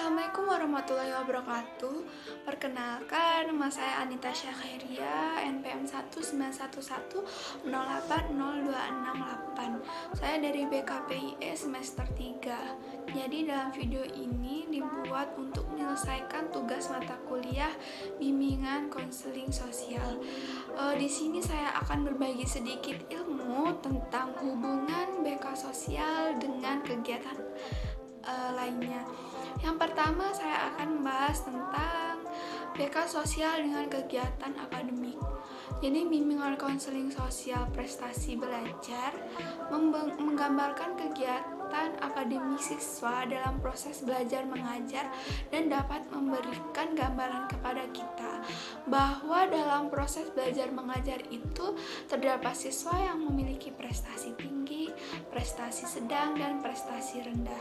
Assalamualaikum warahmatullahi wabarakatuh. Perkenalkan, nama saya Anita Syakhiria, NPM 1911080802668. Saya dari BKPIE semester 3. Jadi dalam video ini dibuat untuk menyelesaikan tugas mata kuliah bimbingan konseling sosial. Di sini saya akan berbagi sedikit ilmu tentang hubungan BK sosial dengan kegiatan lainnya. Yang pertama, saya akan membahas tentang BK sosial dengan kegiatan akademik. Jadi bimbingan konseling sosial prestasi belajar menggambarkan kegiatan akademik siswa dalam proses belajar mengajar dan dapat memberikan gambaran kepada kita bahwa dalam proses belajar mengajar itu terdapat siswa yang memiliki prestasi tinggi, prestasi sedang, dan prestasi rendah.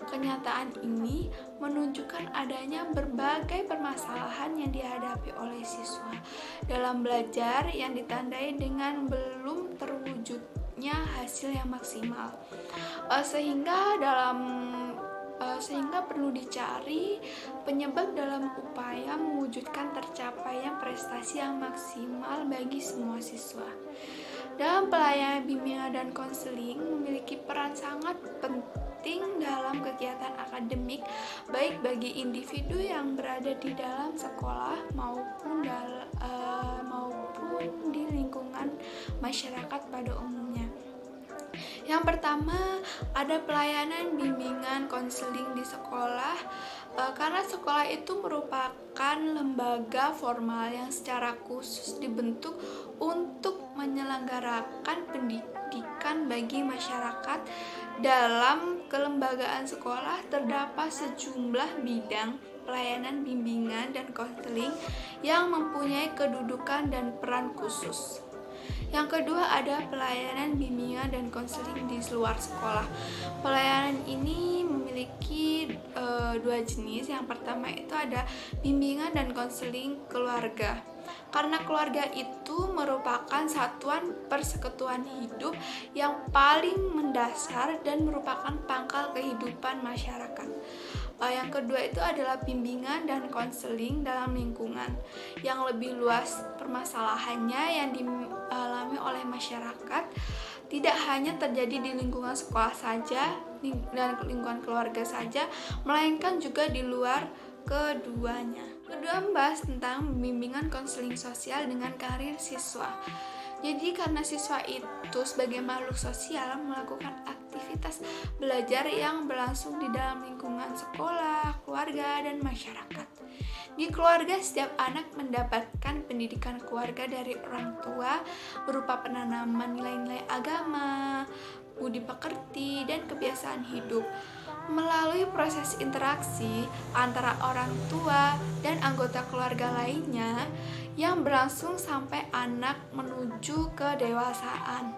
Kenyataan ini menunjukkan adanya berbagai permasalahan yang dihadapi oleh siswa dalam belajar yang ditandai dengan belum terwujudnya hasil yang maksimal. Sehingga perlu dicari penyebab dalam upaya mewujudkan tercapainya prestasi yang maksimal bagi semua siswa. Dalam pelayanan bimbingan dan konseling memiliki peran sangat penting dalam kegiatan akademik, baik bagi individu yang berada di dalam sekolah maupun di lingkungan masyarakat pada umumnya. Yang pertama, ada pelayanan bimbingan konseling di sekolah, karena sekolah itu merupakan lembaga formal yang secara khusus dibentuk untuk menyelenggarakan pendidikan bagi masyarakat. Dalam kelembagaan sekolah terdapat sejumlah bidang pelayanan bimbingan dan konseling yang mempunyai kedudukan dan peran khusus. Yang kedua, ada pelayanan bimbingan dan konseling di luar sekolah. Pelayanan ini memiliki dua jenis. Yang pertama itu ada bimbingan dan konseling keluarga. Karena keluarga itu merupakan satuan persekutuan hidup yang paling mendasar dan merupakan pangkal kehidupan masyarakat. Yang kedua itu adalah bimbingan dan konseling dalam lingkungan yang lebih luas permasalahannya yang dialami oleh masyarakat, tidak hanya terjadi di lingkungan sekolah saja dan lingkungan keluarga saja, melainkan juga di luar keduanya. Kedua, membahas tentang bimbingan konseling sosial dengan karir siswa. Jadi karena siswa itu sebagai makhluk sosial melakukan aktivitas belajar yang berlangsung di dalam lingkungan sekolah, keluarga, dan masyarakat. Di keluarga, setiap anak mendapatkan pendidikan keluarga dari orang tua berupa penanaman nilai-nilai agama, budi pekerti, dan kebiasaan hidup. Melalui proses interaksi antara orang tua dan anggota keluarga lainnya yang berlangsung sampai anak menuju kedewasaan.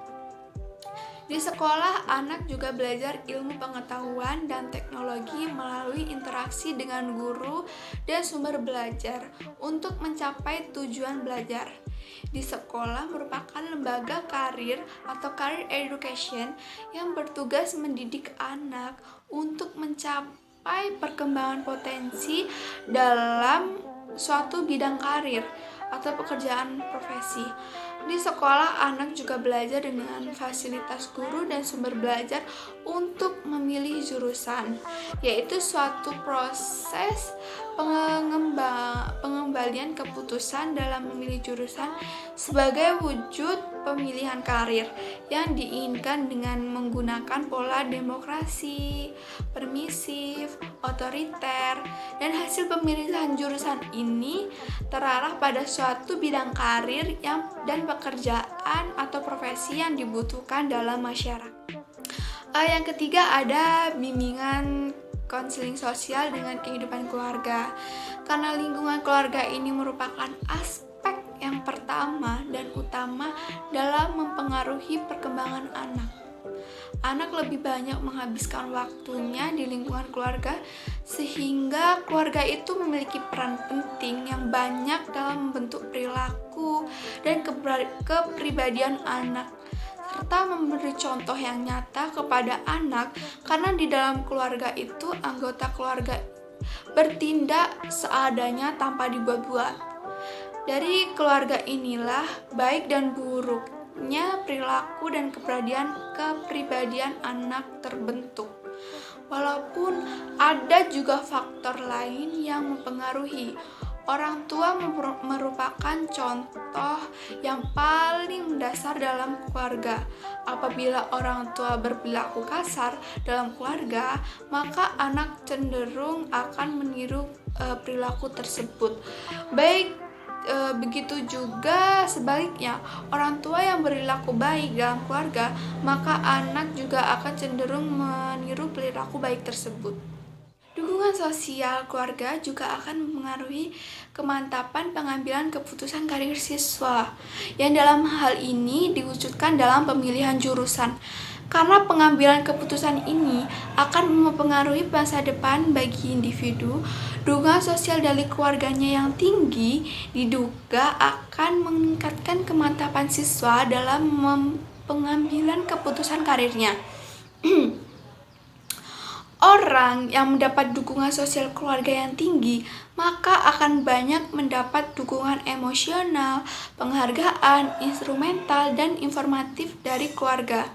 Di sekolah, anak juga belajar ilmu pengetahuan dan teknologi melalui interaksi dengan guru dan sumber belajar untuk mencapai tujuan belajar. Di sekolah merupakan lembaga karir atau career education yang bertugas mendidik anak untuk mencapai perkembangan potensi dalam suatu bidang karir atau pekerjaan profesi. Di sekolah, anak juga belajar dengan fasilitas guru dan sumber belajar untuk memilih jurusan, yaitu suatu proses pengembalian keputusan dalam memilih jurusan sebagai wujud pemilihan karir yang diinginkan dengan menggunakan pola demokrasi, permisif, otoriter, dan hasil pemilihan jurusan ini terarah pada suatu bidang karir dan pekerjaan atau profesi yang dibutuhkan dalam masyarakat. Yang ketiga, ada bimbingan konseling sosial dengan kehidupan keluarga. Karena lingkungan keluarga ini merupakan aspek yang pertama dan utama dalam mempengaruhi perkembangan anak. Anak lebih banyak menghabiskan waktunya di lingkungan keluarga, sehingga keluarga itu memiliki peran penting yang banyak dalam membentuk perilaku dan kepribadian anak, serta memberi contoh yang nyata kepada anak, karena di dalam keluarga itu anggota keluarga bertindak seadanya tanpa dibuat-buat. Dari keluarga inilah baik dan buruknya perilaku dan kepribadian anak terbentuk. Walaupun ada juga faktor lain yang mempengaruhi. Orang tua merupakan contoh yang paling mendasar dalam keluarga. Apabila orang tua berperilaku kasar dalam keluarga, maka anak cenderung akan meniru perilaku tersebut. Begitu juga sebaliknya, orang tua yang berperilaku baik dalam keluarga, maka anak juga akan cenderung meniru perilaku baik tersebut. Dukungan sosial keluarga juga akan mempengaruhi kemantapan pengambilan keputusan karir siswa, yang dalam hal ini diwujudkan dalam pemilihan jurusan. Karena pengambilan keputusan ini akan mempengaruhi masa depan bagi individu, dukungan sosial dari keluarganya yang tinggi diduga akan meningkatkan kemantapan siswa dalam pengambilan keputusan karirnya. Orang yang mendapat dukungan sosial keluarga yang tinggi, maka akan banyak mendapat dukungan emosional, penghargaan, instrumental, dan informatif dari keluarga.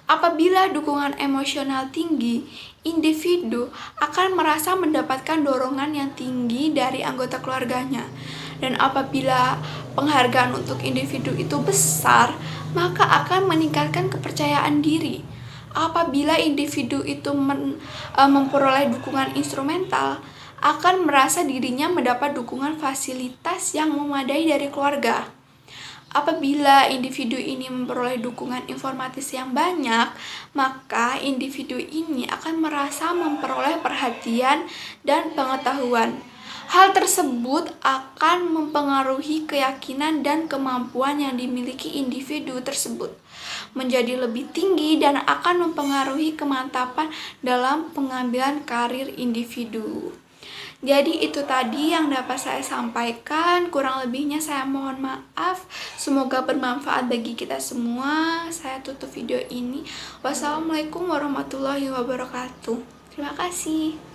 Apabila dukungan emosional tinggi, individu akan merasa mendapatkan dorongan yang tinggi dari anggota keluarganya. Dan apabila penghargaan untuk individu itu besar, maka akan meningkatkan kepercayaan diri. Apabila individu itu memperoleh dukungan instrumental, akan merasa dirinya mendapat dukungan fasilitas yang memadai dari keluarga. Apabila individu ini memperoleh dukungan informatis yang banyak, maka individu ini akan merasa memperoleh perhatian dan pengetahuan. Hal tersebut akan mempengaruhi keyakinan dan kemampuan yang dimiliki individu tersebut menjadi lebih tinggi dan akan mempengaruhi kemantapan dalam pengambilan karir individu. Jadi itu tadi yang dapat saya sampaikan, kurang lebihnya saya mohon maaf. Semoga bermanfaat bagi kita semua. Saya tutup video ini. Wassalamualaikum warahmatullahi wabarakatuh. Terima kasih.